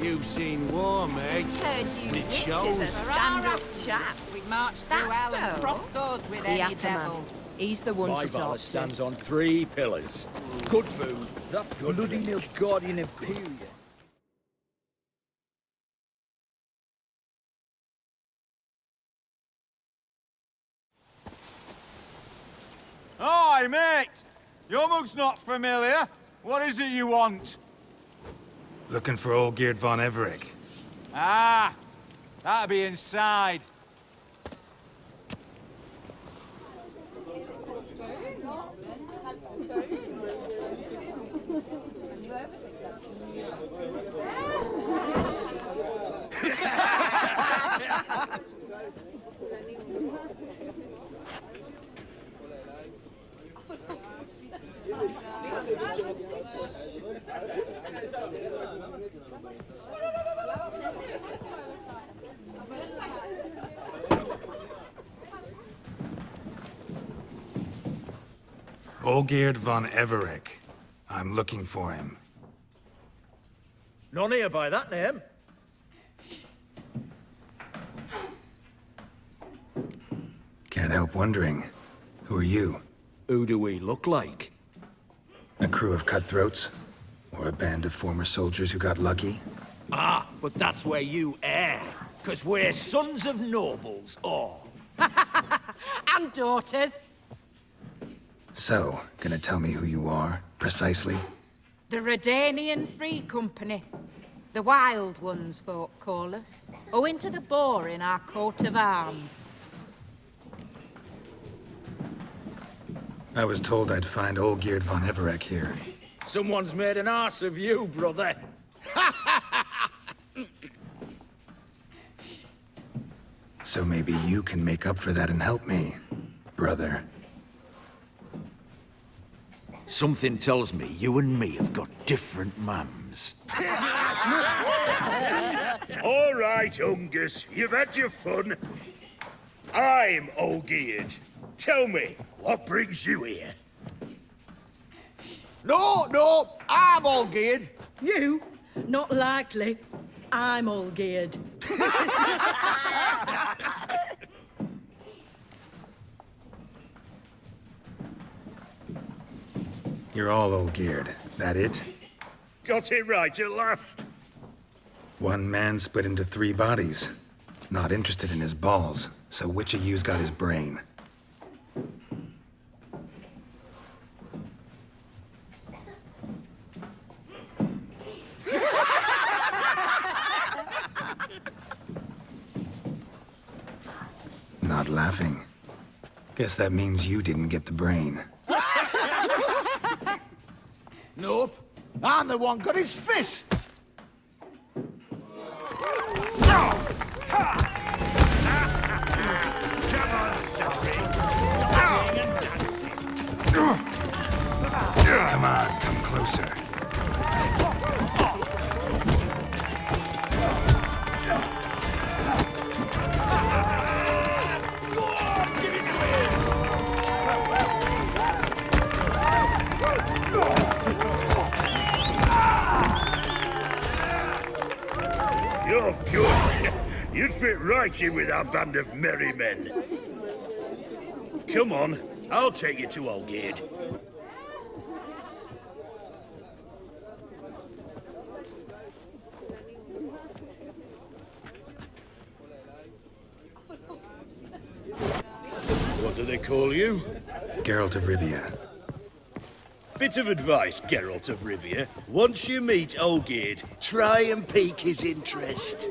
You've seen war, mate. Heard you It witches shows. are stand-up chaps. We march through hell That's and so. cross swords with The any Ataman. devil. He's the one My to valor talk to. stands on 3 pillars. Good food. That Good bloody drink. Nilfgaardian Imperium. Hi, mate! Your mug's not familiar. What is it you want? Looking for old Geert von Everec. Ah, that'll be inside. Olgierd von Everec. I'm looking for him. None here by that name. Can't help wondering. Who are you? Who do we look like? A crew of cutthroats? Or a band of former soldiers who got lucky? Ah, but that's where you err. 'Cause we're sons of nobles, all. And daughters. So, gonna tell me who you are, precisely? The Redanian Free Company. The Wild Ones, folk call us. Owing to the boar in our coat of arms. I was told I'd find Olgierd von Everec here. Someone's made an arse of you, brother. So maybe you can make up for that and help me, brother. Something tells me you and me have got different mums. All right, Ungus, you've had your fun. I'm Olgierd. Tell me, what brings you here? No, I'm all geared. You? Not likely. I'm all geared. You're all Olgierd, that it? Got it right at last. One man split into 3 bodies. Not interested in his balls, so which of you's got his brain? Not laughing. Guess that means you didn't get the brain. Nope. I'm the one got his fists. Come on, sorry. Stop playing and dancing. Come on, come closer. You're good. You'd fit right in with our band of merry men. Come on, I'll take you to Olgierd. What do they call you? Geralt of Rivia. Bit of advice, Geralt of Rivia. Once you meet Olgierd, try and pique his interest.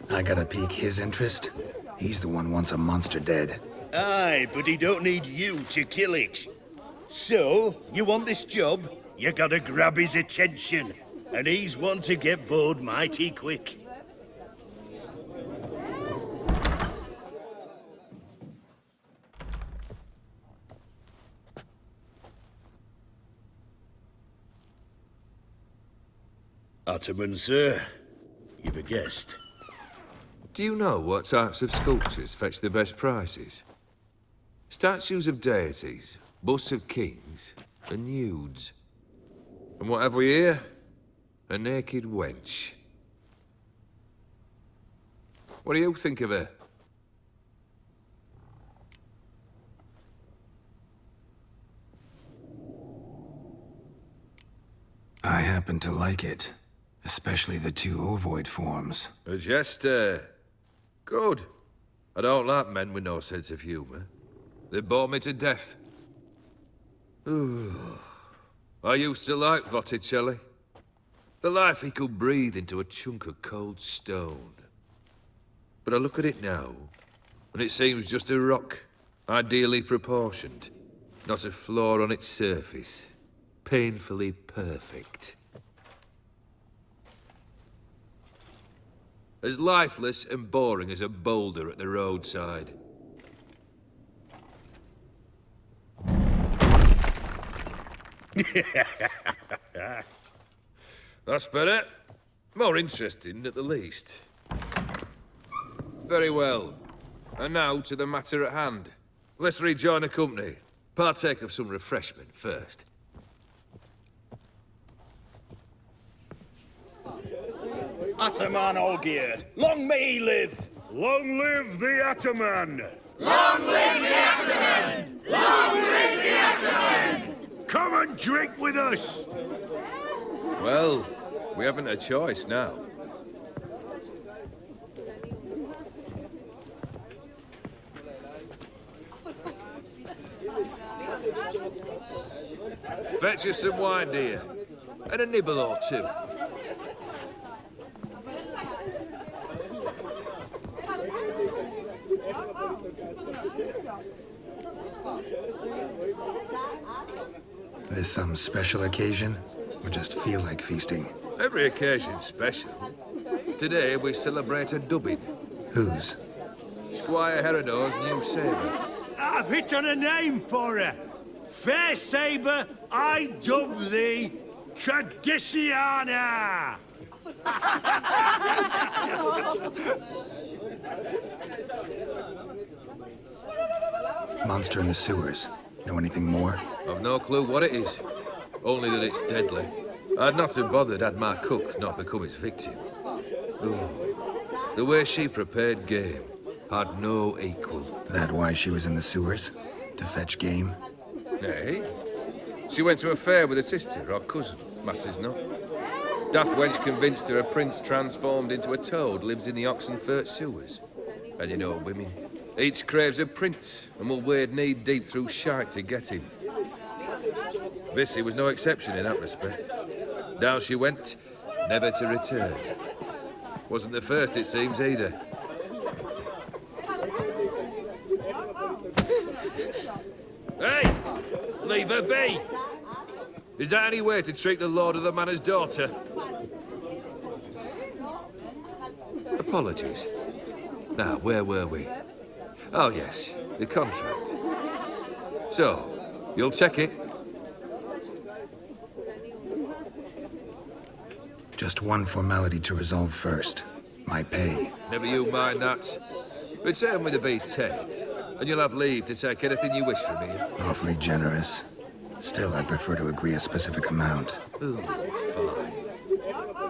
I gotta pique his interest? He's the one wants a monster dead. Aye, but he don't need you to kill it. So, you want this job? You gotta grab his attention. And he's one to get bored mighty quick. Ataman, sir. You've a guest. Do you know what types of sculptures fetch the best prices? Statues of deities, busts of kings, and nudes. And what have we here? A naked wench. What do you think of her? I happen to like it. Especially the two ovoid forms. A jester. Good. I don't like men with no sense of humour. They bore me to death. I used to like Botticelli. The life he could breathe into a chunk of cold stone. But I look at it now, and it seems just a rock, ideally proportioned. Not a flaw on its surface. Painfully perfect. As lifeless and boring as a boulder at the roadside. That's better. More interesting, at the least. Very well. And now to the matter at hand. Let's rejoin the company. Partake of some refreshment first. Ataman Olgierd, long may he live! Long live the Ataman! Long live the Ataman! Long live the Ataman! Come and drink with us! Well, we haven't a choice now. Fetch us some wine, dear. And a nibble or two. This some special occasion? Or just feel like feasting? Every occasion's special. Today we celebrate a dubbing. Whose? Squire Herodor's new sabre. I've hit on a name for her. Fair sabre, I dub thee Tradiciana! Monster in the sewers. Know anything more? I've no clue what it is. Only that it's deadly. I'd not have bothered had my cook not become its victim. Ooh. The way she prepared game had no equal. That why she was in the sewers? To fetch game? Nay. She went to a fair with a sister or cousin. Matters not. Daft wench convinced her a prince transformed into a toad lives in the Oxenfurt sewers. And you know women. Each craves a prince and will wade knee-deep through shite to get him. Vissy was no exception in that respect. Down she went, never to return. Wasn't the first, it seems, either. Hey! Leave her be! Is that any way to treat the lord of the manor's daughter? Apologies. Now, where were we? Oh, yes, the contract. So, you'll check it? Just one formality to resolve first. My pay. Never you mind that. Return with the beast's head, and you'll have leave to take anything you wish from me. Awfully generous. Still, I'd prefer to agree a specific amount. Ooh, fine.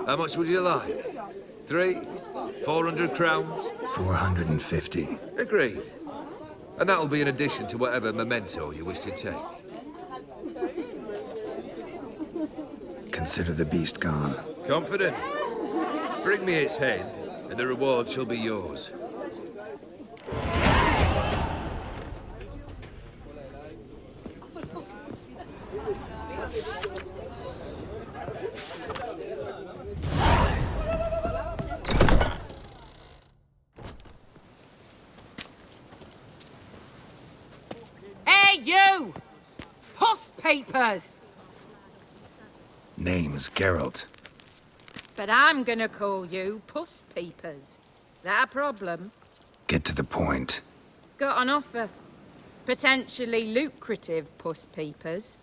How much would you like? 3? 400 crowns? 450. Agreed. And that'll be in addition to whatever memento you wish to take. Consider the beast gone. Confident? Bring me its head, and the reward shall be yours. Hey, you! Puss papers! Name's Geralt. But I'm gonna call you Puss Peepers. That a problem? Get to the point. Got an offer. Potentially lucrative Puss Peepers.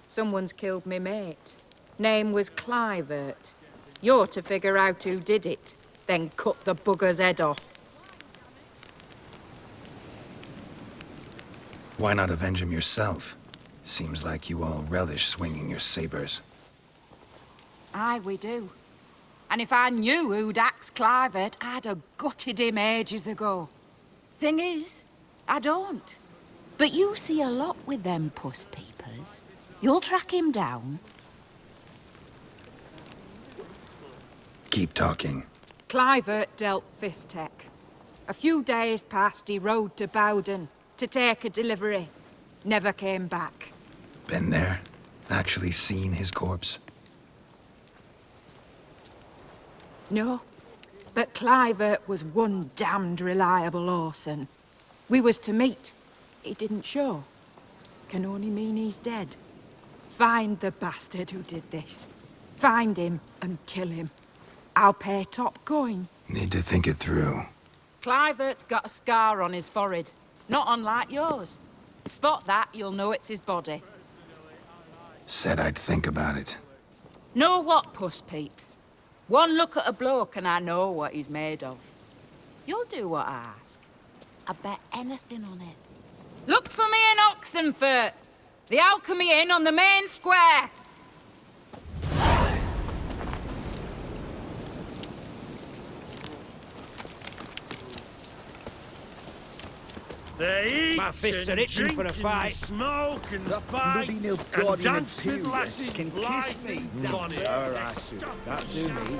Someone's killed me mate. Name was Clivert. You're to figure out who did it, then cut the bugger's head off. Why not avenge him yourself? Seems like you all relish swinging your sabers. Aye, we do. And if I knew who'd axed Clivert, I'd have gutted him ages ago. Thing is, I don't. But you see a lot with them puss peepers. You'll track him down. Keep talking. Clivert dealt Fistek. A few days passed, he rode to Bowden to take a delivery. Never came back. Been there? Actually seen his corpse? No, but Clivert was one damned reliable horseman. We was to meet. He didn't show. Can only mean he's dead. Find the bastard who did this. Find him and kill him. I'll pay top coin. Need to think it through. Clivert's got a scar on his forehead, not unlike yours. Spot that, you'll know it's his body. Said I'd think about it. Know what, puss peeps? One look at a bloke and I know what he's made of. You'll do what I ask. I bet anything on it. Look for me in Oxenfurt! The Alchemy Inn on the main square! They eat My fists and are itching drink for a and fight. smoke and That fight bloody nil and guardian dance with Imperial lasses can kiss blind me. and bonny. Alright, that do me.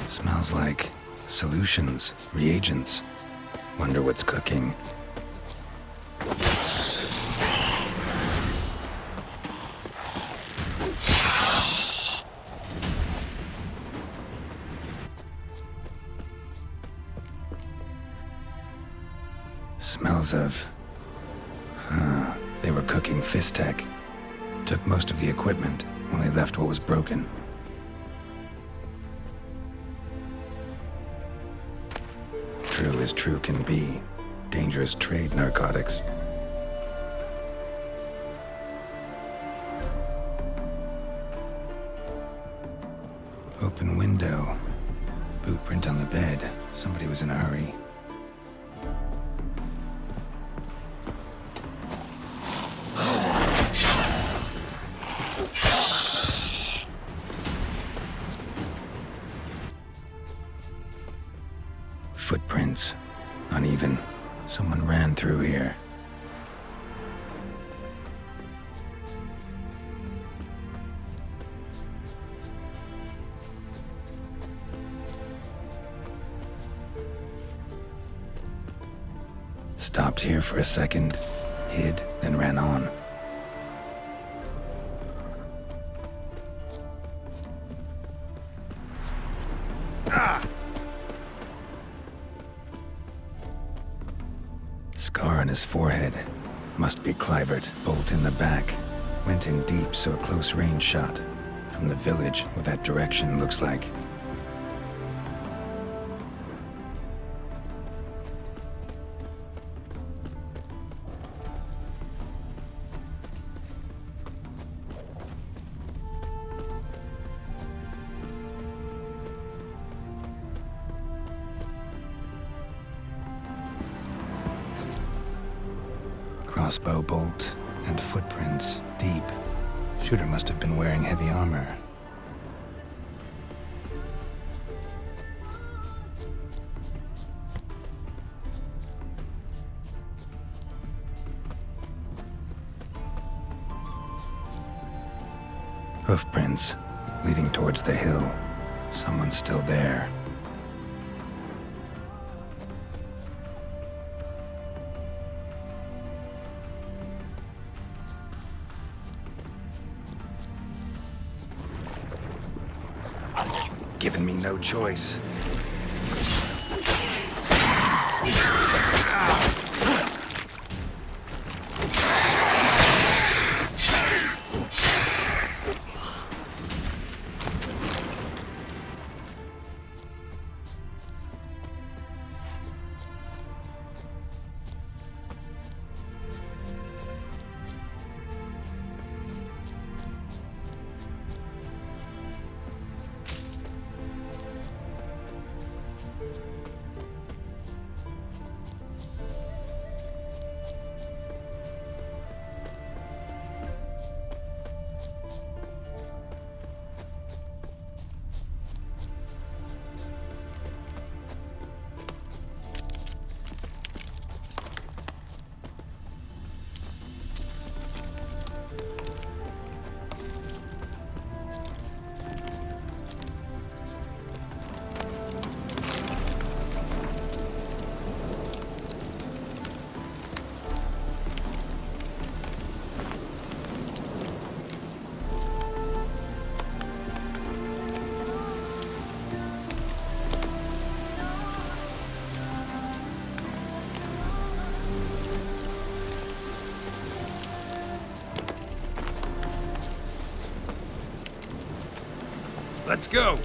Smells like solutions, reagents. Wonder what's cooking. Smells of... They were cooking Fistek. Took most of the equipment, only left what was broken. True as true can be. Dangerous trade, narcotics. Open window. Boot print on the bed. Somebody was in a hurry. Footprints. Uneven. Someone ran through here. Stopped here for a second, hid, then ran on. Scar on his forehead. Must be Clivert. Bolt in the back. Went in deep, so a close range shot. From the village, what that direction looks like. Crossbow bolt and footprints deep. Shooter must have been wearing heavy armor. Hoofprints leading towards the hill. Someone's still there. Giving me no choice. Let's go!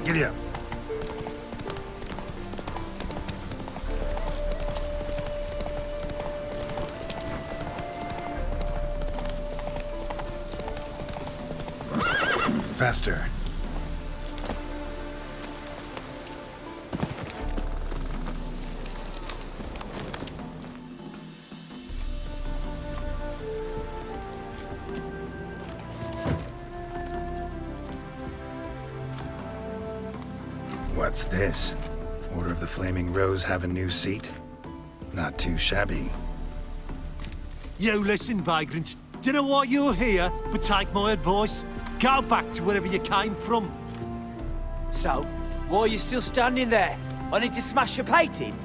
Giddy up. Faster. What's this? Order of the Flaming Rose have a new seat? Not too shabby. You listen, vagrant. Do know why you're here, but take my advice. Go back to wherever you came from. So, why are you still standing there? I need to smash your painting?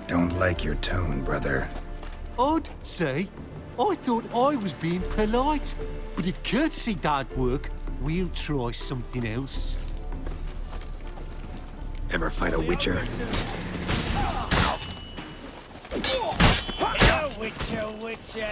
Don't like your tone, brother. I'd say. I thought I was being polite. But if courtesy don't work, we'll try something else. Ever fight a witcher? Witcher!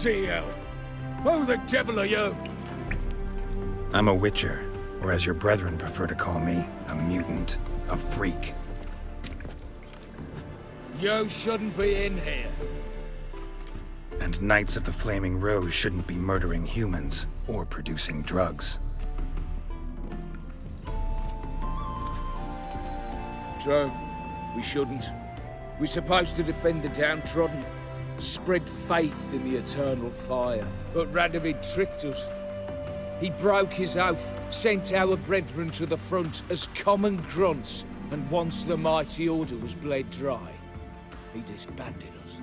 Bloody hell! Who the devil are you? I'm a witcher, or as your brethren prefer to call me, a mutant, a freak. You shouldn't be in here. And Knights of the Flaming Rose shouldn't be murdering humans or producing drugs. True. We shouldn't. We're supposed to defend the downtrodden, spread faith in the eternal fire. But Radovid tricked us. He broke his oath, sent our brethren to the front as common grunts, and once the mighty order was bled dry, he disbanded us.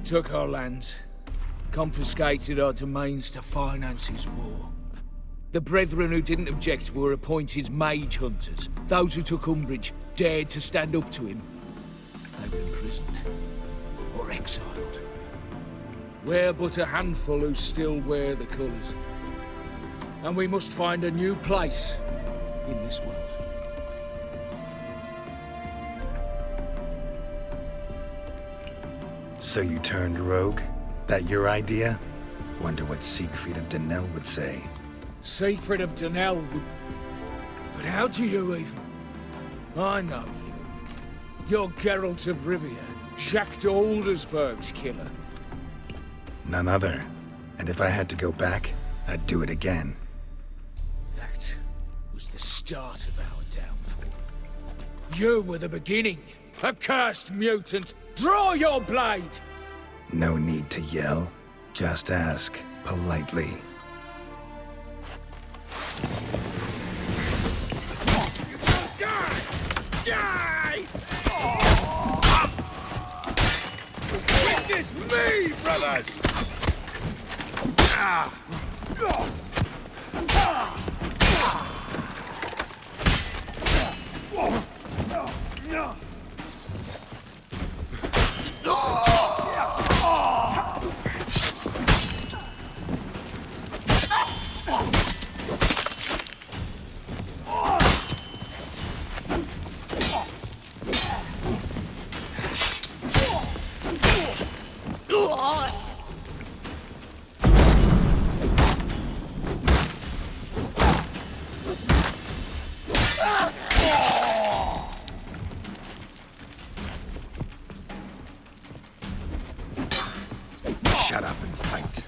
Took our lands, confiscated our domains to finance his war. The brethren who didn't object were appointed mage hunters. Those who took umbrage dared to stand up to him. They were imprisoned or exiled. We're but a handful who still wear the colours. And we must find a new place in this world. So you turned rogue? That your idea? Wonder what Siegfried of Denel would say. Siegfried of Denel would... But how do you even... I know you. You're Geralt of Rivia, Jacques de Aldersberg's killer. None other. And if I had to go back, I'd do it again. That was the start of our downfall. You were the beginning. Accursed mutant! Draw your blade! No need to yell. Just ask, politely. Die! Die! Witness me, brothers! Shut up and fight.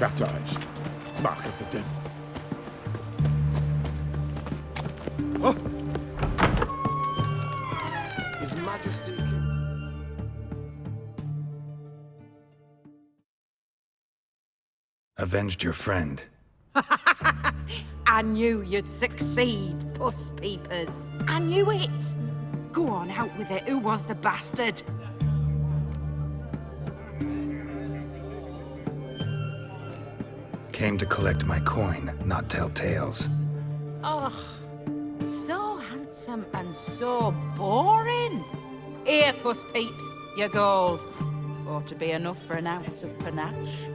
Cat eyes. Mark of the devil. His Majesty... Avenged your friend. I knew you'd succeed, puss peepers. I knew it. Go on, out with it. Who was the bastard? Came to collect my coin, not tell tales. Oh, so handsome and so boring. Here, puss peeps, your gold. Ought to be enough for an ounce of panache.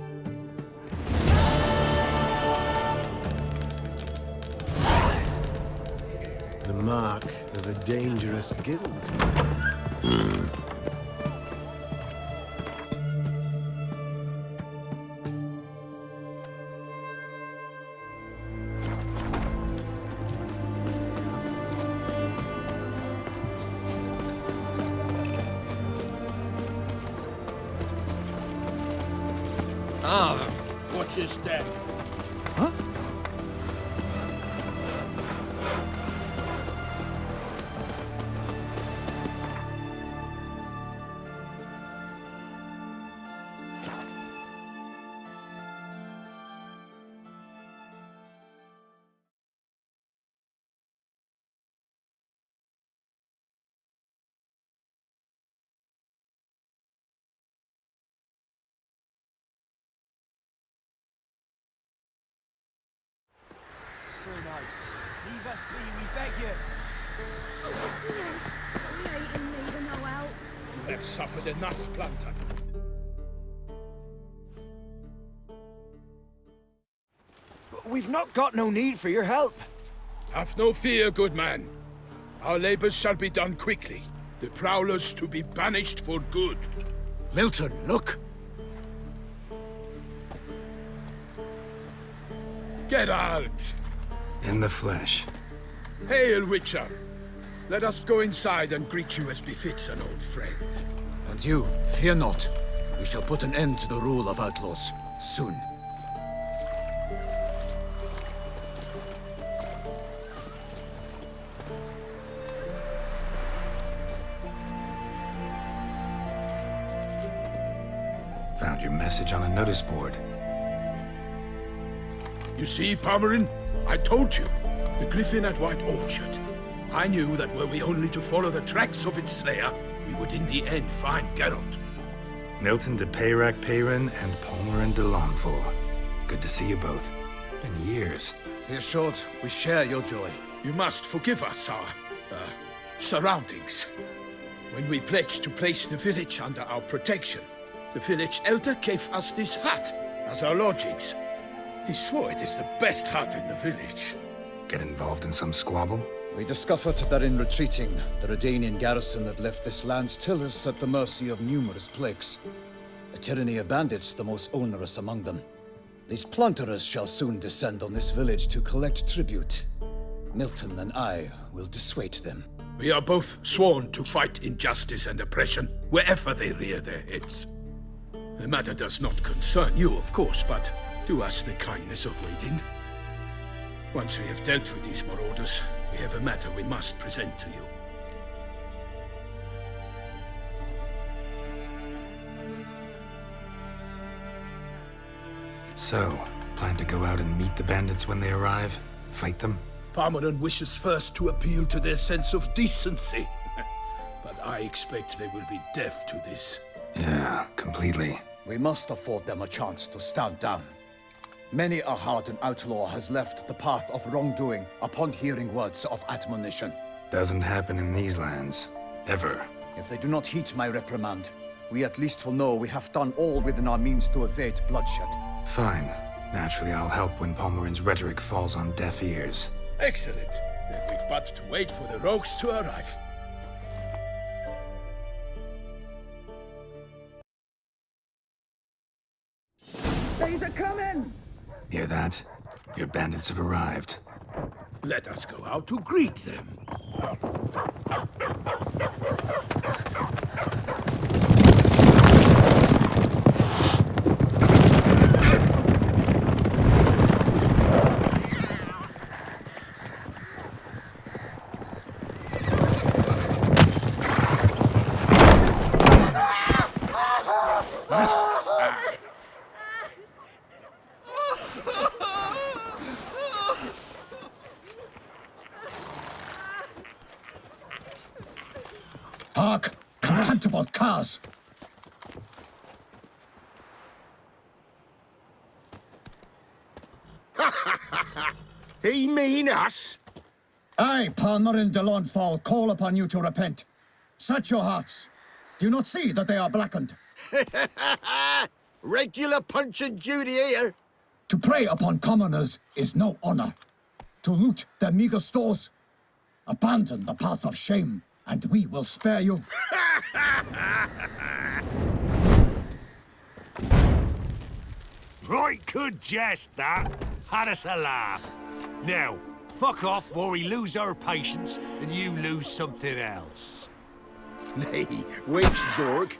The mark of a dangerous guild. Watch your step. Sir Knights, leave us be, we beg you. You have suffered enough, Planter. We've not got no need for your help. Have no fear, good man. Our labors shall be done quickly. The prowlers to be banished for good. Milton, look. Geralt! In the flesh. Hail, Witcher! Let us go inside and greet you as befits an old friend. And you, fear not. We shall put an end to the rule of outlaws, soon. Found your message on a notice board. You see, Palmerin? I told you. The griffin at White Orchard. I knew that were we only to follow the tracks of its slayer, we would in the end find Geralt. Milton de Peyrac Peyrin and Palmerin de Lonfort. Good to see you both. Been years. Be assured, we share your joy. You must forgive us our, surroundings. When we pledged to place the village under our protection, the village elder gave us this hut as our lodgings. He swore it is the best hut in the village. Get involved in some squabble? We discovered that in retreating, the Redanian garrison had left this land's tillers at the mercy of numerous plagues. A tyranny of bandits, the most onerous among them. These plunderers shall soon descend on this village to collect tribute. Milton and I will dissuade them. We are both sworn to fight injustice and oppression wherever they rear their heads. The matter does not concern you, of course, but do us the kindness of waiting. Once we have dealt with these marauders, we have a matter we must present to you. So, plan to go out and meet the bandits when they arrive? Fight them? Palmerin wishes first to appeal to their sense of decency. But I expect they will be deaf to this. Yeah, completely. We must afford them a chance to stand down. Many a hardened outlaw has left the path of wrongdoing upon hearing words of admonition. Doesn't happen in these lands. Ever. If they do not heed my reprimand, we at least will know we have done all within our means to evade bloodshed. Fine. Naturally, I'll help when Palmerin's rhetoric falls on deaf ears. Excellent. Then we've but to wait for the rogues to arrive. They're coming! Hear that? Your bandits have arrived. Let us go out to greet them. Hark, contemptible curs! He mean us? I, Palmerin de Launfal, call upon you to repent. Set your hearts. Do you not see that they are blackened? Regular Punch and Judy here. To prey upon commoners is no honor. To loot their meager stores, abandon the path of shame, and we will spare you. Right good jest, that. Had us a laugh. Now, fuck off or we lose our patience and you lose something else. Nay, wait, Zorg.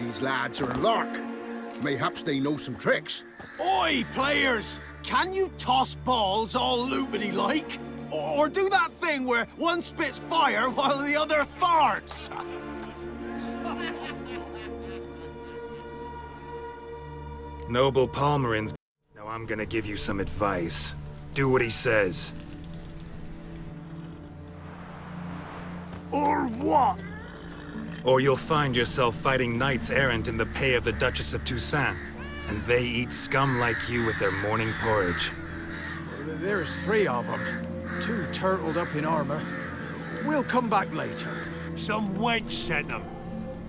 These lads are a lark. Mayhaps they know some tricks. Oi, players! Can you toss balls all loopity-like? Or do that thing where one spits fire while the other farts? Noble Palmerins. Now I'm gonna give you some advice. Do what he says. Or what? Or you'll find yourself fighting knights errant in the pay of the Duchess of Toussaint. And they eat scum like you with their morning porridge. There's 3 of them. 2 turtled up in armor. We'll come back later. Some wench sent them.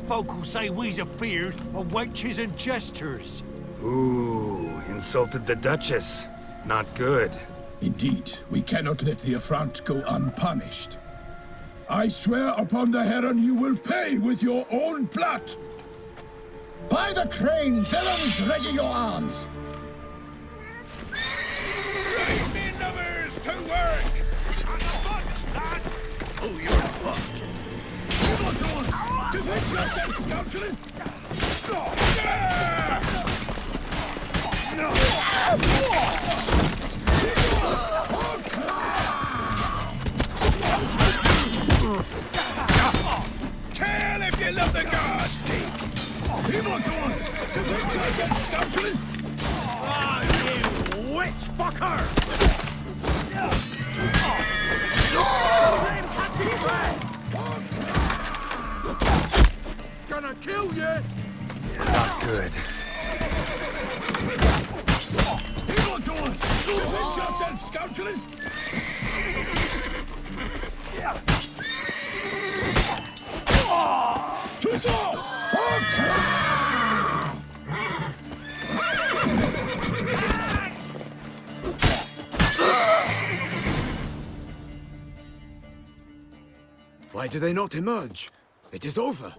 Folk will say we's afeard of wenches and jesters. Ooh, insulted the Duchess. Not good. Indeed, we cannot let the affront go unpunished. I swear upon the heron you will pay with your own blood! By the crane, villains, ready your arms! Right, me numbers, to work! On the foot, lad! Oh, you're fucked. Evildoers, defend yourself, scoundrel! Kill if you love the gods! Evildoers, defend yourself, scoundrel! Ah, you witch fucker! Gonna kill you! Not good. Evildoers! Defend yourself, scoundrel! Why do they not emerge? It is over.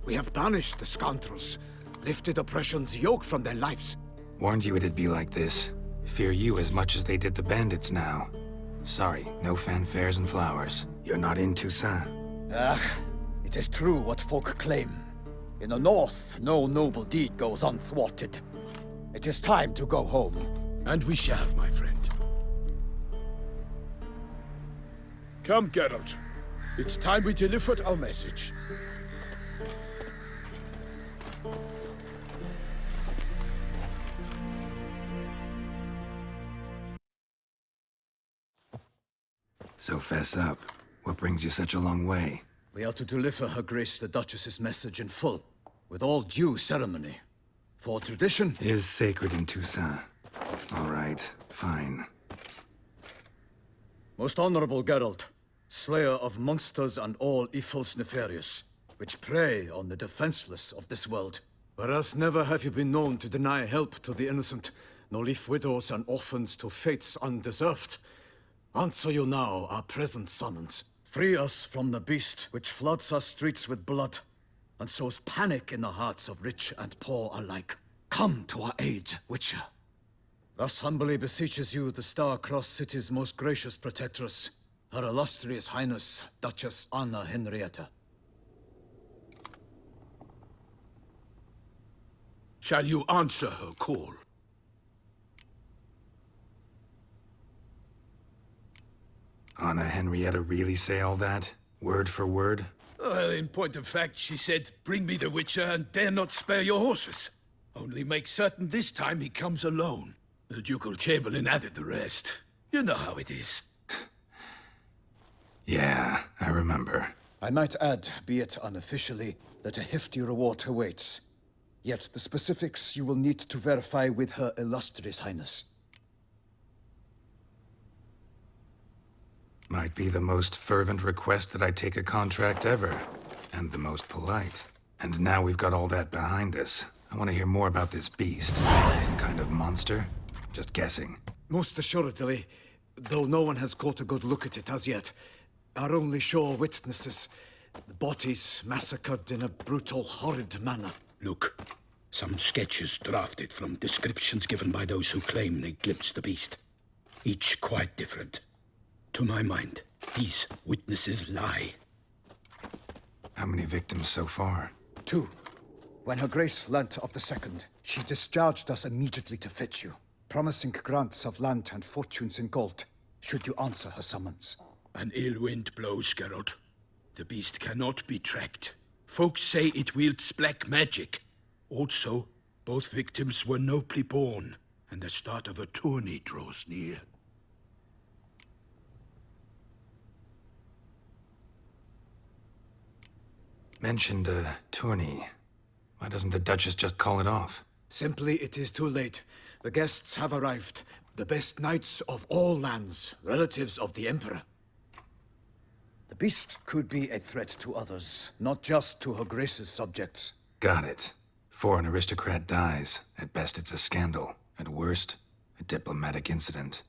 We have banished the scoundrels, lifted oppression's yoke from their lives. Warned you it'd be like this. Fear you as much as they did the bandits now. Sorry, no fanfares and flowers. You're not in Toussaint. It is true what folk claim. In the north, no noble deed goes unthwarted. It is time to go home. And we shall, my friend. Come, Geralt. It's time we delivered our message. So fess up. What brings you such a long way? We are to deliver Her Grace the Duchess's message in full, with all due ceremony. For tradition is sacred in Toussaint. All right, fine. Most honorable Geralt, slayer of monsters and all evils nefarious, which prey on the defenseless of this world. Whereas never have you been known to deny help to the innocent, nor leave widows and orphans to fates undeserved. Answer you now our present summons. Free us from the beast which floods our streets with blood, and sows panic in the hearts of rich and poor alike. Come to our aid, Witcher. Thus humbly beseeches you the Star-Crossed City's most gracious protectress, Her Illustrious Highness, Duchess Anna Henrietta. Shall you answer her call? Anna Henrietta really say all that? Word for word? Well, in point of fact, she said, bring me the Witcher and dare not spare your horses. Only make certain this time he comes alone. The Ducal Chamberlain added the rest. You know how it is. Yeah, I remember. I might add, be it unofficially, that a hefty reward awaits. Yet the specifics you will need to verify with Her Illustrious Highness. Might be the most fervent request that I take a contract ever, and the most polite. And now we've got all that behind us. I want to hear more about this beast. Some kind of monster? Just guessing. Most assuredly, though no one has caught a good look at it as yet. Our only sure witnesses, the bodies massacred in a brutal, horrid manner. Look, some sketches drafted from descriptions given by those who claim they glimpsed the beast. Each quite different. To my mind, these witnesses lie. How many victims so far? 2. When Her Grace learnt of the second, she discharged us immediately to fetch you, promising grants of land and fortunes in gold, should you answer her summons. An ill wind blows, Geralt. The beast cannot be tracked. Folks say it wields black magic. Also, both victims were nobly born, and the start of a tourney draws near. Mentioned a tourney. Why doesn't the Duchess just call it off? Simply, it is too late. The guests have arrived. The best knights of all lands, relatives of the Emperor. The beast could be a threat to others, not just to Her Grace's subjects. Got it. Before an aristocrat dies, at best it's a scandal. At worst, a diplomatic incident.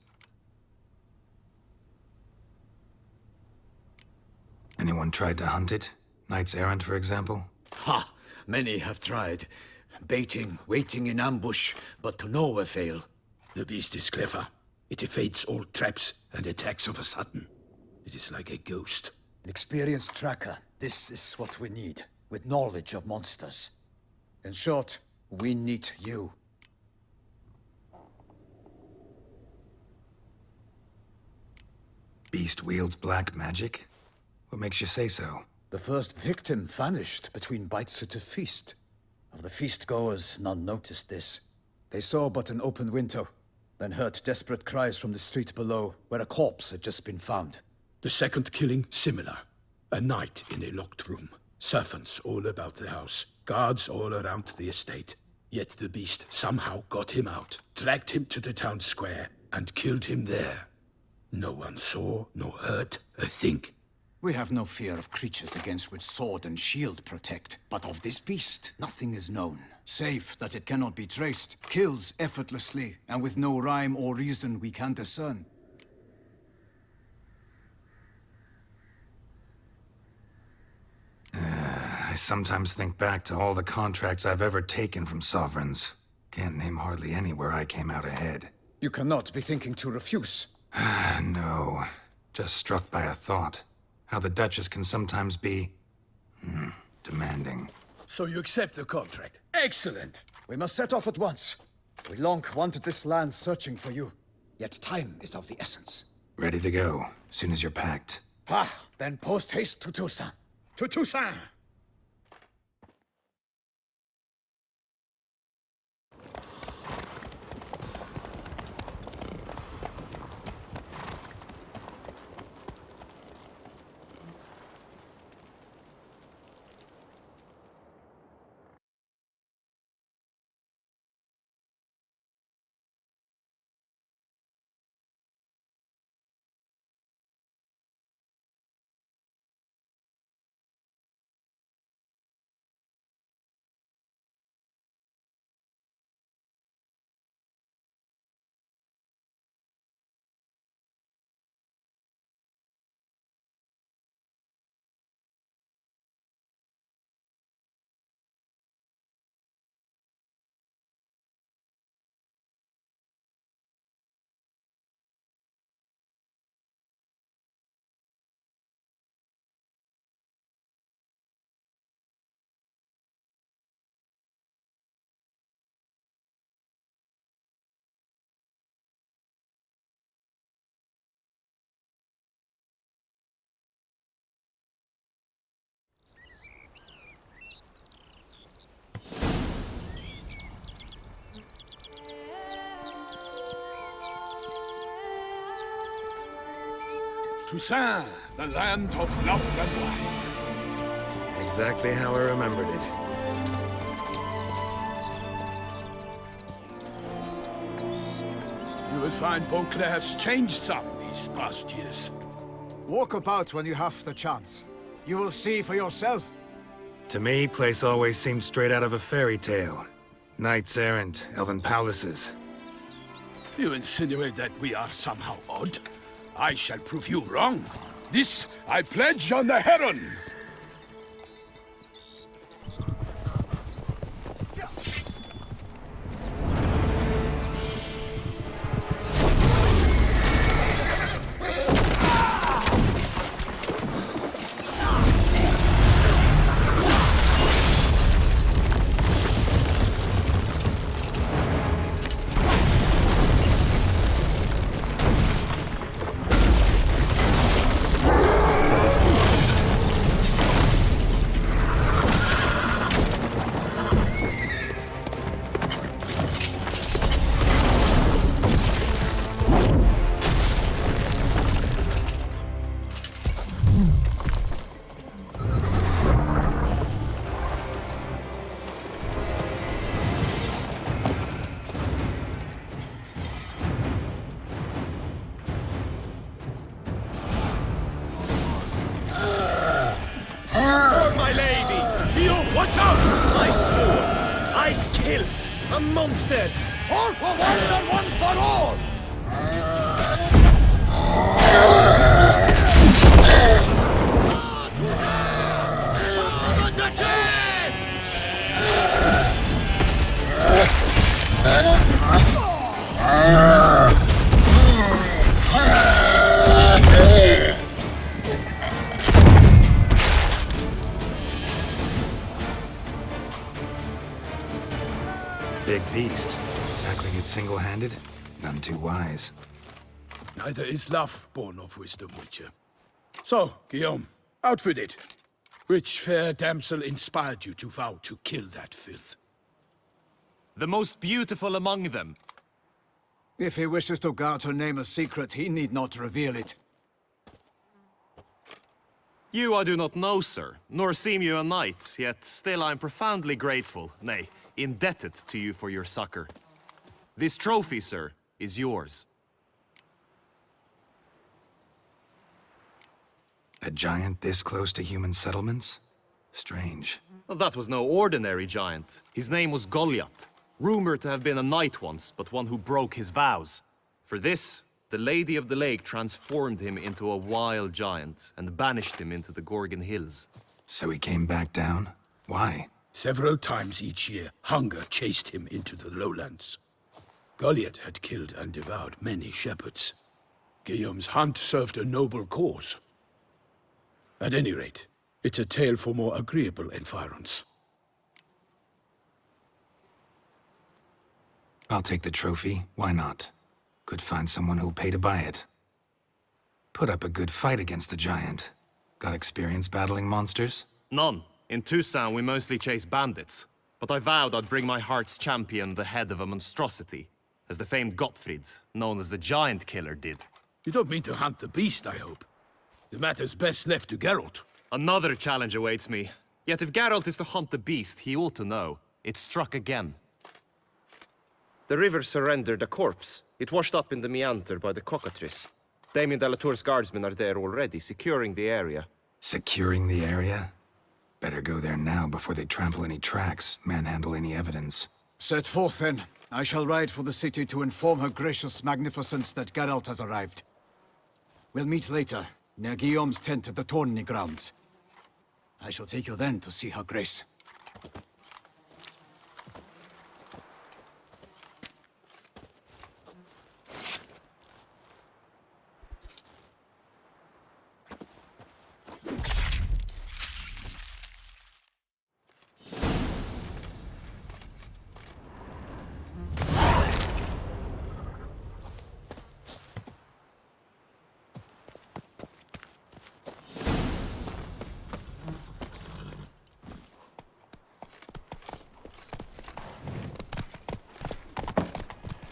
Anyone tried to hunt it? Knights errant, for example? Ha! Many have tried. Baiting, waiting in ambush, but to no avail. The beast is clever. It evades all traps and attacks of a sudden. It is like a ghost. An experienced tracker. This is what we need, with knowledge of monsters. In short, we need you. Beast wields black magic? What makes you say so? The first victim vanished between bites at a feast. Of the feast-goers, none noticed this. They saw but an open window, then heard desperate cries from the street below, where a corpse had just been found. The second killing, similar. A knight in a locked room. Servants all about the house. Guards all around the estate. Yet the beast somehow got him out, dragged him to the town square, and killed him there. No one saw nor heard a thing. We have no fear of creatures against which sword and shield protect. But of this beast, nothing is known. Save that it cannot be traced, kills effortlessly, and with no rhyme or reason we can discern. I sometimes think back to all the contracts I've ever taken from sovereigns. Can't name hardly any where I came out ahead. You cannot be thinking to refuse. No. Just struck by a thought. How the Duchess can sometimes be... demanding. So you accept the contract? Excellent! We must set off at once. We long wanted this land searching for you. Yet time is of the essence. Ready to go, soon as you're packed. Then post-haste to Toussaint. To Toussaint! Toussaint, the land of love and wine. exactly how I remembered it. You will find Beauclair has changed some these past years. Walk about when you have the chance. You will see for yourself. To me, place always seemed straight out of a fairy tale. Knights errant, elven palaces. You insinuate that we are somehow odd? I shall prove you wrong. This I pledge on the Heron! Watch out! I swore I'd kill a monster! All for one and one for all! Big beast. Tackling it single-handed? None too wise. Neither is love born of wisdom, Witcher. So, Guillaume, out with it. Which fair damsel inspired you to vow to kill that filth? The most beautiful among them. If he wishes to guard her name a secret, he need not reveal it. You I do not know, sir, nor seem you a knight, yet still I am profoundly grateful, nay, indebted to you for your succor. This trophy, sir, is yours. A giant this close to human settlements? Strange. Well, that was no ordinary giant. His name was Goliath, rumored to have been a knight once, but one who broke his vows. For this, the Lady of the Lake transformed him into a wild giant and banished him into the Gorgon Hills. So he came back down? Why? Several times each year, hunger chased him into the lowlands. Goliath had killed and devoured many shepherds. Guillaume's hunt served a noble cause. At any rate, it's a tale for more agreeable environs. I'll take the trophy. Why not? Could find someone who'll pay to buy it. Put up a good fight against the giant. Got experience battling monsters? None. In Toussaint, we mostly chase bandits. But I vowed I'd bring my heart's champion the head of a monstrosity, as the famed Gottfried, known as the Giant Killer, did. You don't mean to hunt the beast, I hope. The matter's best left to Geralt. Another challenge awaits me. Yet if Geralt is to hunt the beast, he ought to know. It struck again. The river surrendered a corpse. It washed up in the meander by the cockatrice. Damien de la Tour's guardsmen are there already, securing the area. Securing the area? Better go there now before they trample any tracks, manhandle any evidence. Set forth, then. I shall ride for the city to inform her gracious magnificence that Geralt has arrived. We'll meet later, near Guillaume's tent at the tourney grounds. I shall take you then to see her grace.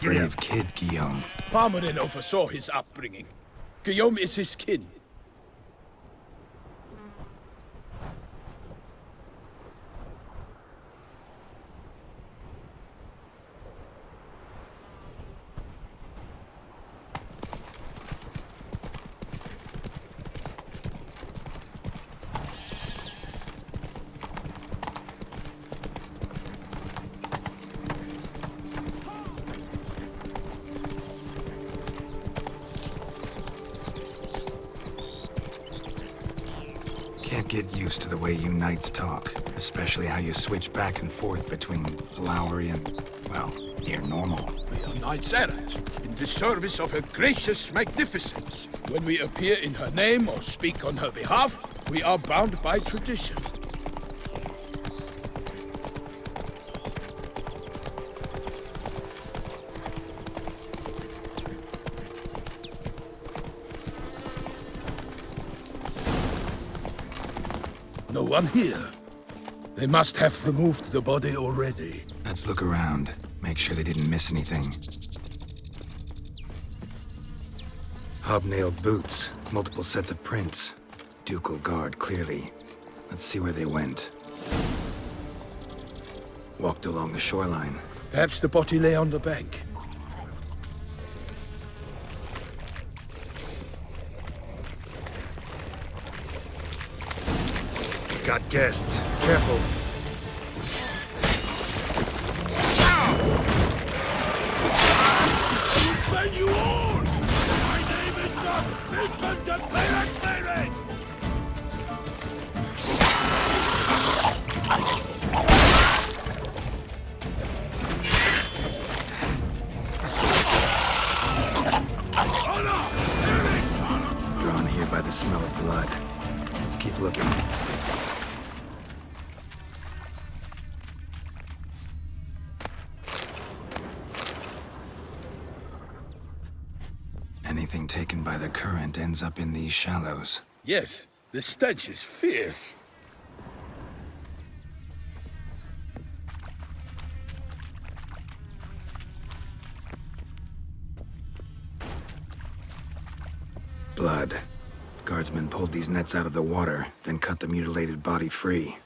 Brave kid, Guillaume. Parmerin oversaw his upbringing. Guillaume is his kin. can't get used to the way you knights talk, especially how you switch back and forth between flowery and, well, near normal. We are knights errant, in the service of her gracious magnificence. When we appear in her name or speak on her behalf, we are bound by tradition. No one here. They must have removed the body already. Let's look around. Make sure they didn't miss anything. Hobnailed boots, multiple sets of prints. Ducal guard, clearly. Let's see where they went. Walked along the shoreline. Perhaps the body lay on the bank. Got guests. Careful. When you all! My name is not Milton de Perek. Drawn here by the smell of blood. Let's keep looking. Anything taken by the current ends up in these shallows. Yes, the stench is fierce. Blood. Guardsmen pulled these nets out of the water, then cut the mutilated body free.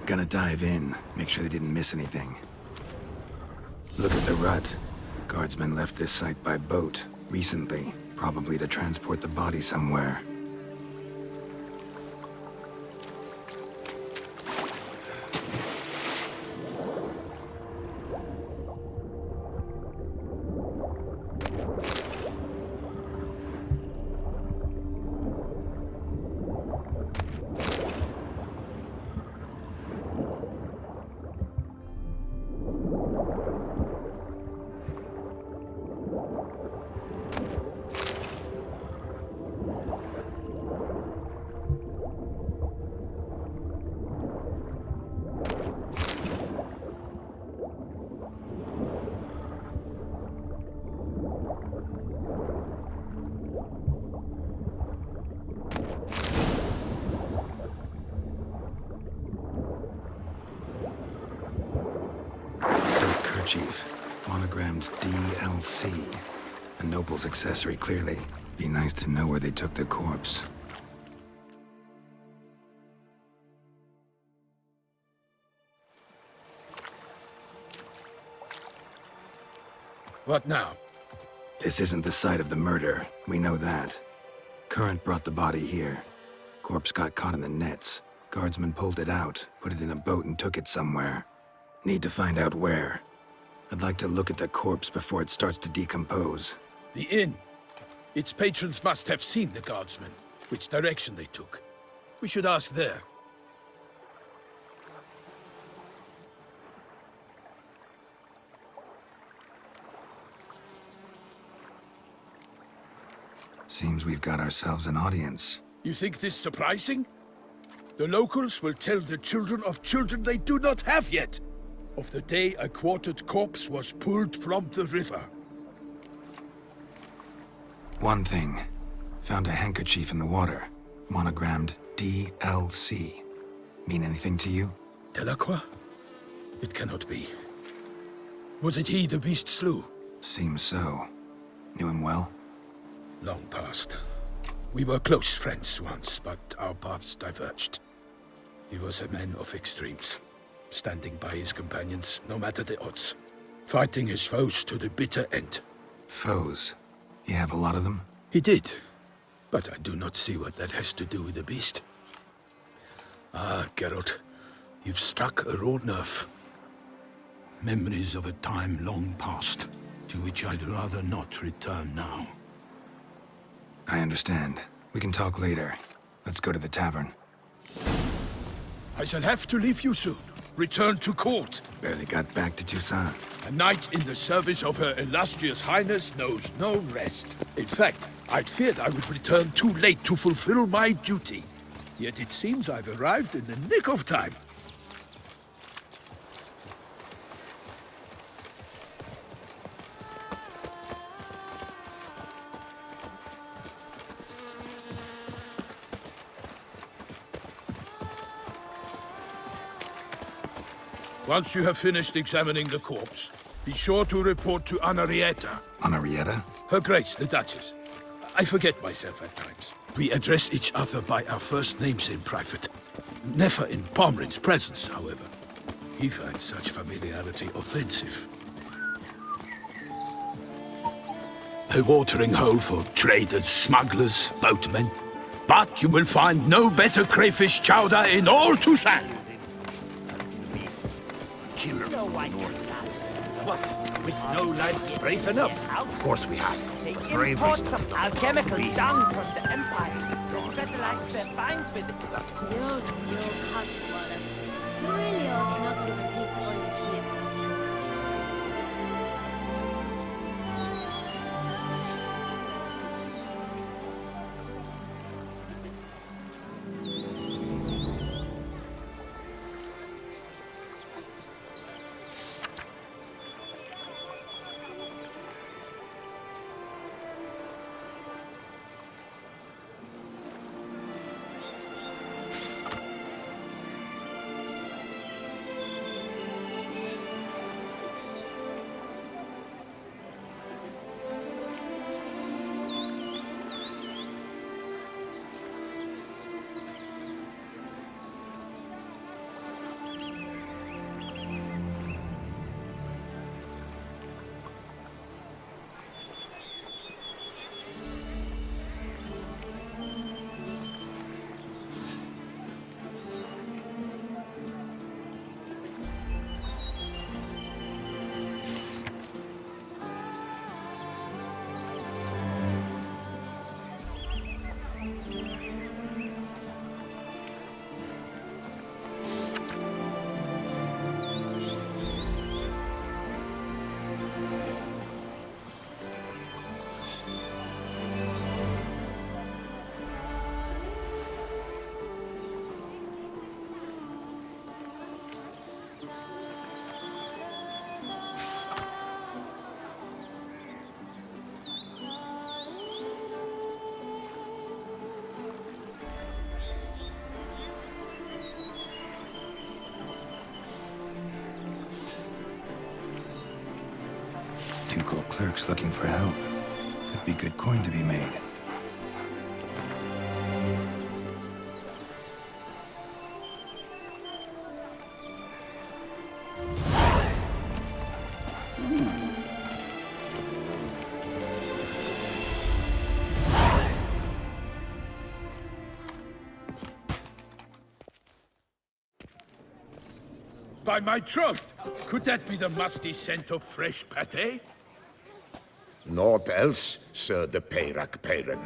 Gonna dive in, make sure they didn't miss anything. Look at the rut. Guardsmen left this site by boat, recently, probably to transport the body somewhere. Chief. Monogrammed DLC. A noble's accessory, clearly. Be nice to know where they took the corpse. What now? This isn't the site of the murder. We know that. Current brought the body here. Corpse got caught in the nets. Guardsmen pulled it out, put it in a boat and took it somewhere. Need to find out where. I'd like to look at the corpse before it starts to decompose. The inn. Its patrons must have seen the guardsmen, which direction they took. We should ask there. Seems we've got ourselves an audience. You think this surprising? The locals will tell the children of children they do not have yet. Of the day a quartered corpse was pulled from the river. One thing. Found a handkerchief in the water. Monogrammed DLC. Mean anything to you? Delacroix? It cannot be. Was it he the beast slew? Seems so. Knew him well? Long past. We were close friends once, but our paths diverged. He was a man of extremes. Standing by his companions, no matter the odds. Fighting his foes to the bitter end. Foes? You have a lot of them? He did. But I do not see what that has to do with the beast. Ah, Geralt. You've struck a raw nerve. Memories of a time long past, to which I'd rather not return now. I understand. We can talk later. Let's go to the tavern. I shall have to leave you soon. Return to court. Barely got back to Toussaint. A knight in the service of Her Illustrious Highness knows no rest. In fact, I'd feared I would return too late to fulfill my duty. Yet it seems I've arrived in the nick of time. Once you have finished examining the corpse, be sure to report to Anarietta. Anarietta? Her Grace, the Duchess. I forget myself at times. We address each other by our first names in private. Never in Pomrin's presence, however. He finds such familiarity offensive. A watering hole for traders, smugglers, boatmen. But you will find no better crayfish chowder in all Toussaint. Killer. What? With no lads brave enough? Of course we have. They import some alchemical dung from the Empire. They fertilize their vines with it. You Codswallop. You really ought not to repeat all you hear. Ducal clerks looking for help. Could be good coin to be made. By my troth, could that be the musty scent of fresh pate? Naught else, Sir de Peyrac-Peyran.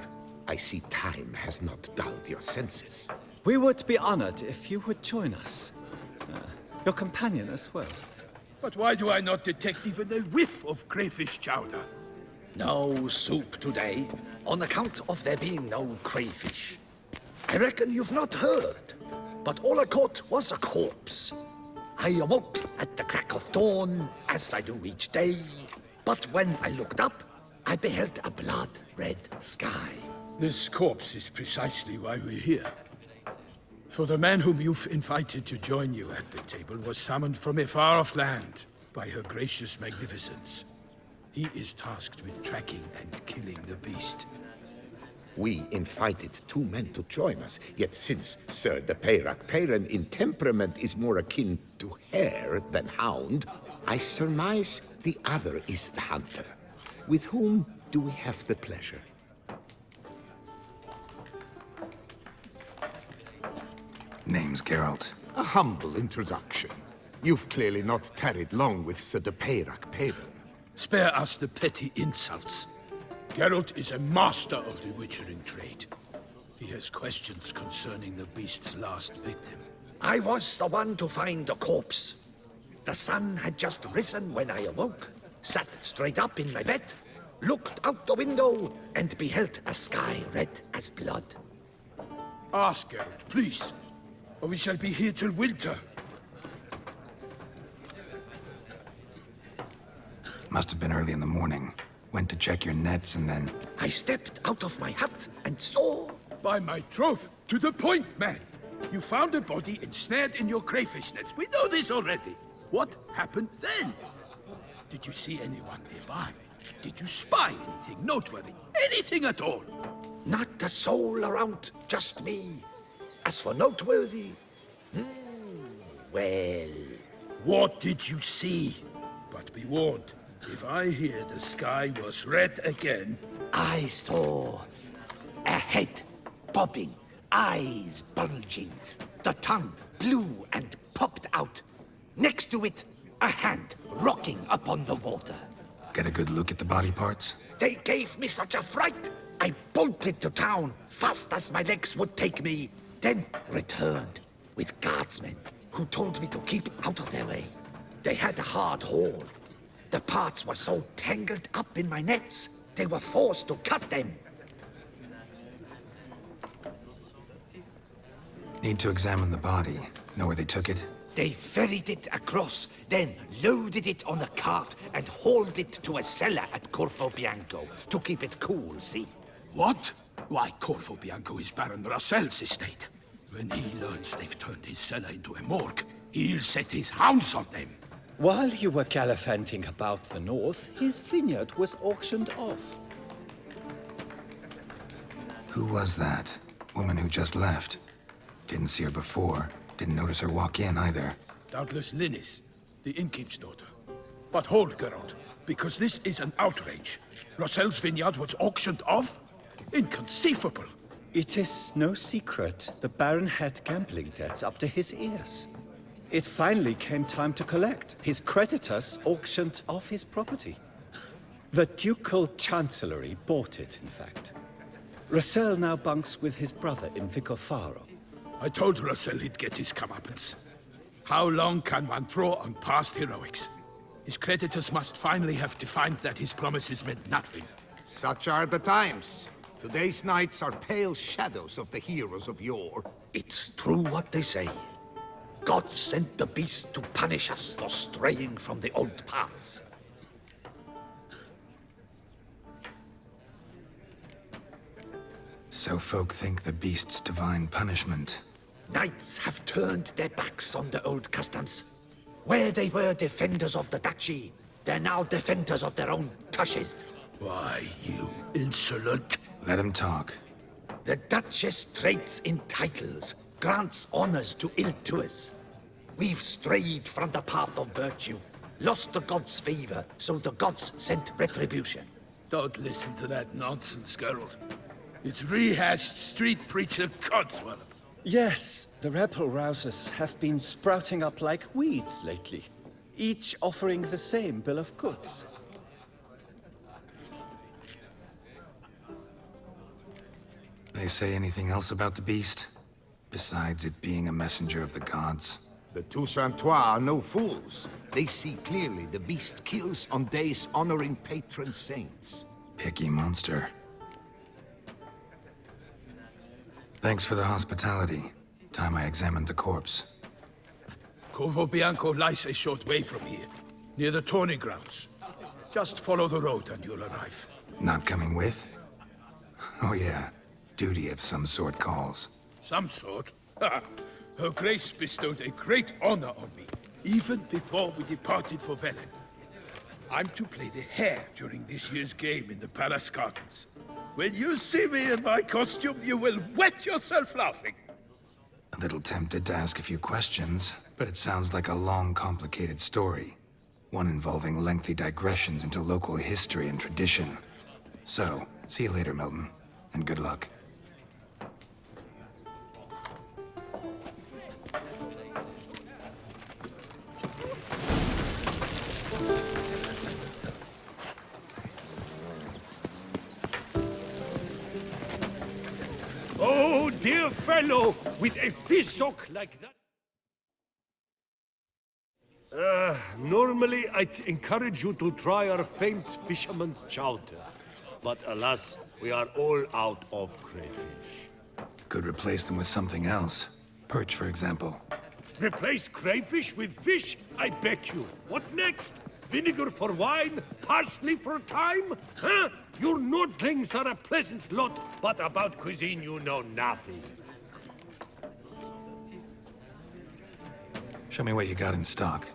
I see time has not dulled your senses. We would be honored if you would join us. Your companion as well. But why do I not detect even a whiff of crayfish chowder? No soup today, on account of there being no crayfish. I reckon you've not heard, but all I caught was a corpse. I awoke at the crack of dawn, as I do each day. But when I looked up, I beheld a blood-red sky. This corpse is precisely why we're here. For the man whom you've invited to join you at the table was summoned from a far-off land by her gracious magnificence. He is tasked with tracking and killing the beast. We invited two men to join us, yet since Sir de Peyrac-Peyran in temperament is more akin to hare than hound, I surmise the other is the hunter. With whom do we have the pleasure? Name's Geralt. A humble introduction. You've clearly not tarried long with Sir de Peyrac-Peyran. Spare us the petty insults. Geralt is a master of the witchering trade. He has questions concerning the beast's last victim. I was the one to find the corpse. The sun had just risen when I awoke, sat straight up in my bed, looked out the window, and beheld a sky red as blood. Ask Geralt, please, or we shall be here till winter. Must have been early in the morning. Went to check your nets and then... I stepped out of my hut and saw... By my troth, to the point, man. You found a body ensnared in your crayfish nets. We know this already. What happened then? Did you see anyone nearby? Did you spy anything noteworthy? Anything at all? Not a soul around, just me. As for noteworthy... well... What did you see? But be warned, if I hear the sky was red again... I saw a head bobbing, eyes bulging, the tongue blue and popped out. Next to it, a hand rocking upon the water. Get a good look at the body parts? They gave me such a fright. I bolted to town, fast as my legs would take me, then returned with guardsmen who told me to keep out of their way. They had a hard haul. The parts were so tangled up in my nets, they were forced to cut them. Need to examine the body. Know where they took it? They ferried it across, then loaded it on a cart and hauled it to a cellar at Corvo Bianco to keep it cool, see? What? Why, Corvo Bianco is Baron Russell's estate. When he learns they've turned his cellar into a morgue, he'll set his hounds on them. While you were gallivanting about the north, his vineyard was auctioned off. Who was that? Woman who just left. Didn't see her before. Didn't notice her walk in either. Doubtless Linnis, the innkeep's daughter. But hold, Geralt, because this is an outrage. Russell's vineyard was auctioned off? Inconceivable. It is no secret the Baron had gambling debts up to his ears. It finally came time to collect. His creditors auctioned off his property. The Ducal Chancellery bought it, in fact. Russell now bunks with his brother in Vicofaro. I told Russell he'd get his comeuppance. How long can one draw on past heroics? His creditors must finally have to find that his promises meant nothing. Such are the times. Today's knights are pale shadows of the heroes of yore. It's true what they say. God sent the beast to punish us for straying from the old paths. So folk think the beast's divine punishment. Knights have turned their backs on the old customs. Where they were defenders of the duchy, they're now defenders of their own tushes. Why, you insolent... Let him talk. The Duchess trades in titles, grants honors to ill-doers. We've strayed from the path of virtue, lost the gods' favor, so the gods sent retribution. Don't listen to that nonsense, Geralt. It's rehashed street preacher codswallop. Yes, the rebel rousers have been sprouting up like weeds lately, each offering the same bill of goods. They say anything else about the beast? Besides it being a messenger of the gods? The Toussaintois are no fools. They see clearly the beast kills on days honoring patron saints. Picky monster. Thanks for the hospitality. Time I examined the corpse. Corvo Bianco lies a short way from here, near the tourney grounds. Just follow the road and you'll arrive. Not coming with? Oh yeah, duty of some sort calls. Some sort? Her Grace bestowed a great honor on me, even before we departed for Velen. I'm to play the hare during this year's game in the palace gardens. When you see me in my costume, you will wet yourself laughing. A little tempted to ask a few questions, but it sounds like a long, complicated story. One involving lengthy digressions into local history and tradition. So, see you later, Milton, and good luck. dear fellow, with a fishhook like that. Normally I'd encourage you to try our famed fisherman's chowder. But alas, we are all out of crayfish. Could replace them with something else. Perch, for example. Replace crayfish with fish? I beg you. What next? Vinegar for wine? Parsley for thyme? Huh? Your nordlings are a pleasant lot, but about cuisine you know nothing. Show me what you got in stock.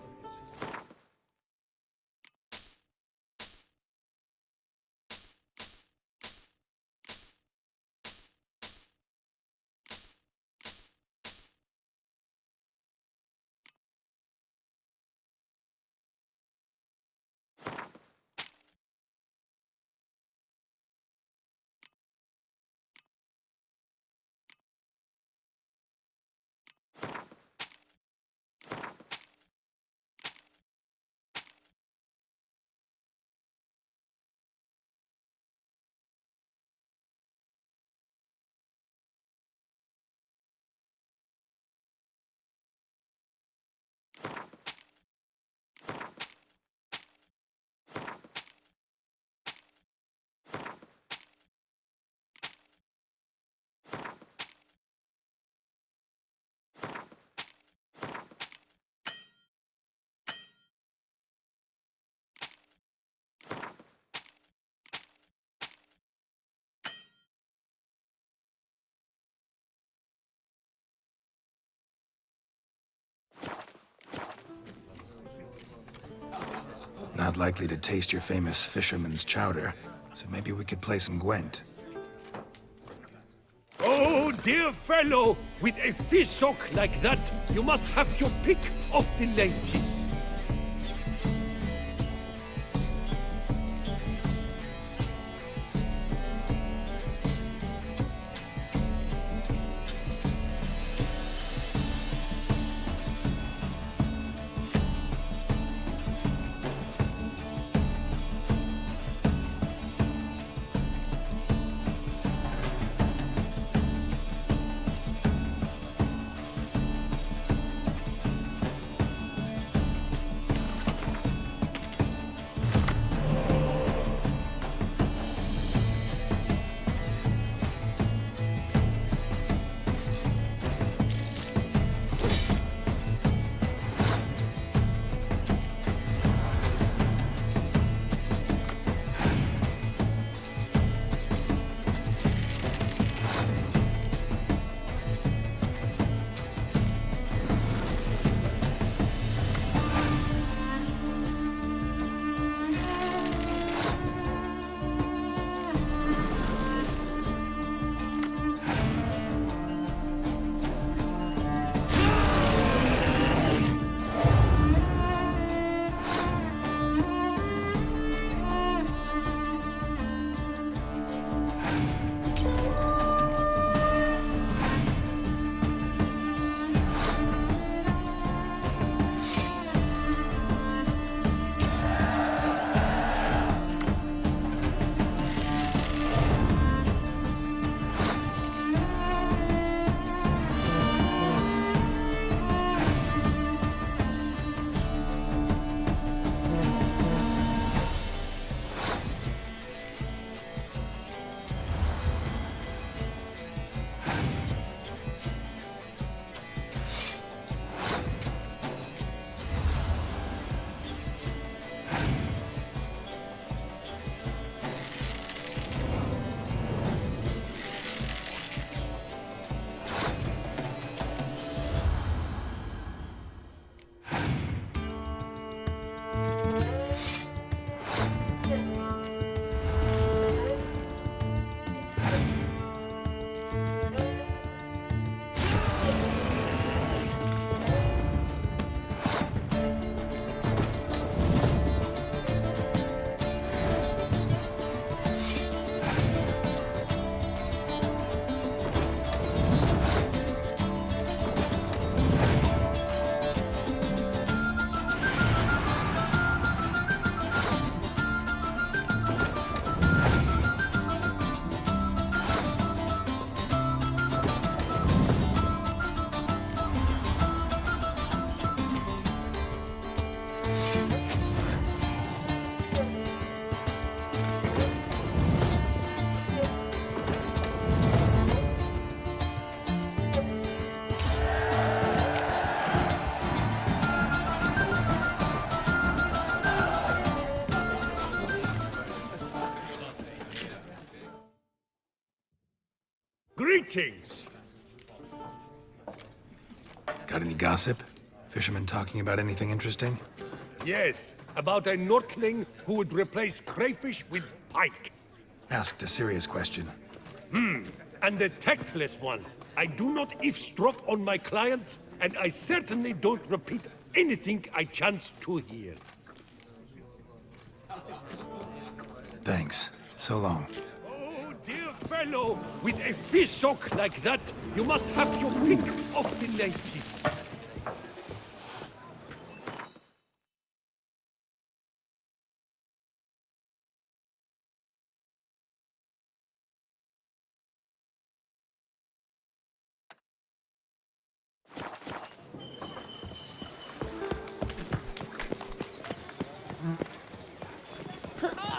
Not likely to taste your famous fisherman's chowder, so maybe we could play some Gwent. Oh, dear fellow, with a fishhook like that, you must have your pick of the ladies. Greetings! Got any gossip? Fishermen talking about anything interesting? Yes, about a Nordling who would replace crayfish with pike. Asked a serious question. And a tactless one. I do not eavesdrop on my clients, and I certainly don't repeat anything I chance to hear. Thanks. So long. Oh, dear fellow, with a fish hook like that, you must have your pick of the ladies.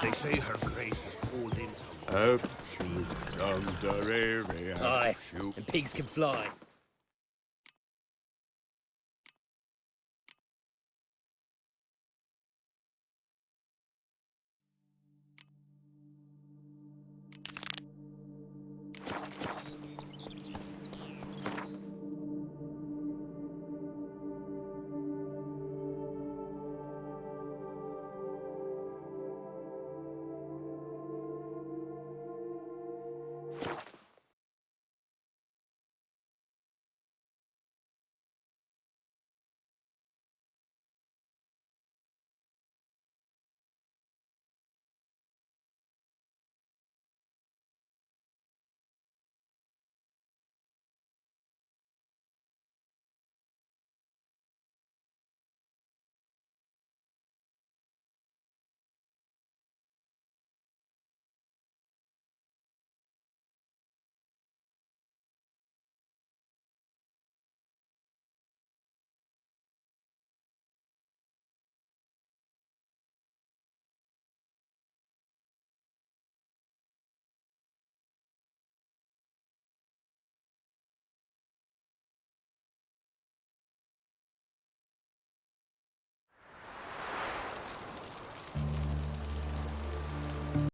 They say her grace is called in some. Aye, and pigs can fly.